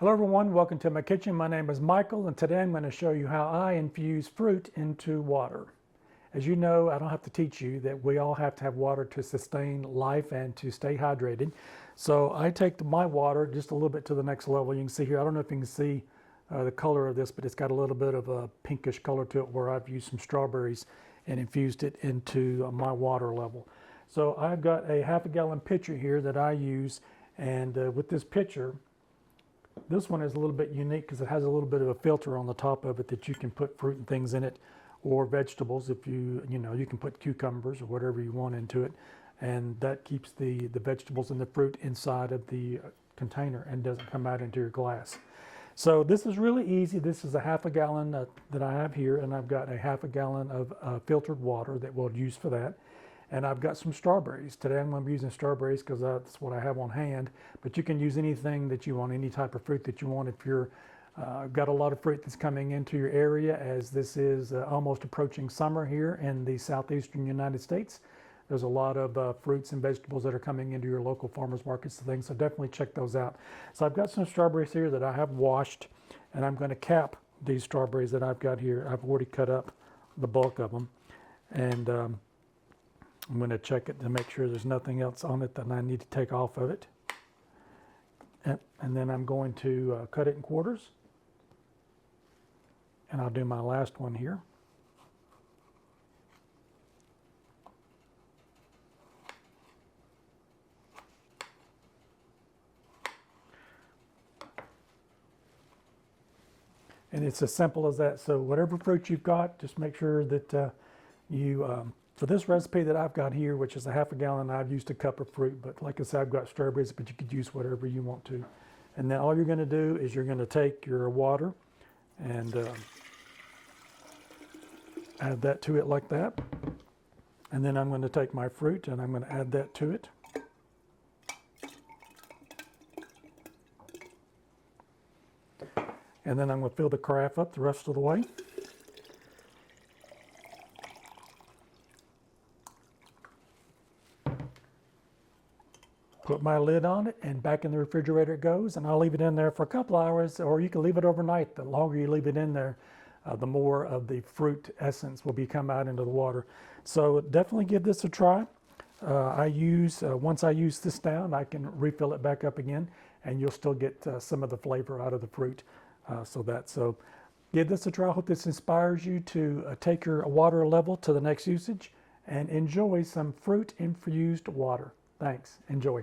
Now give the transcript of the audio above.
Hello everyone, welcome to my kitchen. My name is Michael and today I'm going to show you how I infuse fruit into water. As you know, I don't have to teach you that we all have to have water to sustain life and to stay hydrated. So I take my water just a little bit to the next level. You can see here, I don't know if you can see the color of this, but it's got a little bit of a pinkish color to it where I've used some strawberries and infused it into my water level. So I've got a half-a-gallon pitcher here that I use, and with this pitcher, this one is a little bit unique because it has a little bit of a filter on the top of it that you can put fruit and things in it, or vegetables. If you can put cucumbers or whatever you want into it, and that keeps the vegetables and the fruit inside of the container and doesn't come out into your glass. So this is really easy. This is a half a gallon that I have here, and I've got a half a gallon of filtered water that we'll use for that. And I've got some strawberries. Today I'm going to be using strawberries because that's what I have on hand. But you can use anything that you want, any type of fruit that you want. If you're got a lot of fruit that's coming into your area, as this is almost approaching summer here in the southeastern United States. There's a lot of fruits and vegetables that are coming into your local farmers markets and things, so definitely check those out. So I've got some strawberries here that I have washed, and I'm going to cap these strawberries that I've got here. I've already cut up the bulk of them, and I'm going to check it to make sure there's nothing else on it that I need to take off of it. And then I'm going to cut it in quarters. And I'll do my last one here. And it's as simple as that. So whatever fruit you've got, just make sure that for this recipe that I've got here, which is a half a gallon, I've used a cup of fruit, but like I said, I've got strawberries, but you could use whatever you want to. And then all you're going to do is you're going to take your water and add that to it like that. And then I'm going to take my fruit and I'm going to add that to it. And then I'm going to fill the carafe up the rest of the way. Put my lid on it, and back in the refrigerator it goes, and I'll leave it in there for a couple hours, or you can leave it overnight. The longer you leave it in there, the more of the fruit essence will come out into the water. So definitely give this a try. Once I use this down, I can refill it back up again, and you'll still get some of the flavor out of the fruit. So give this a try. I hope this inspires you to take your water level to the next usage and enjoy some fruit infused water. Thanks. Enjoy.